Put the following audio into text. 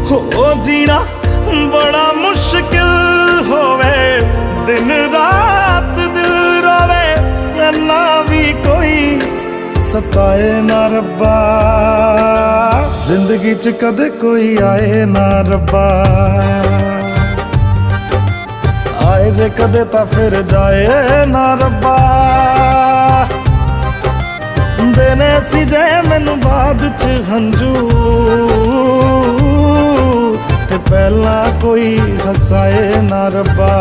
हो जीना बड़ा मुश्किल होवे, दिन रात दिल रोवे, अल्लाह भी कोई सताए ना रब्बा, जिंदगी च कदे कोई आए ना रब्बा। आए जे कदे ता फिर जाए ना रब्बा, देने सी जे मैनू बाद च हंजू, ते पहला कोई हसाए ना रब्बा।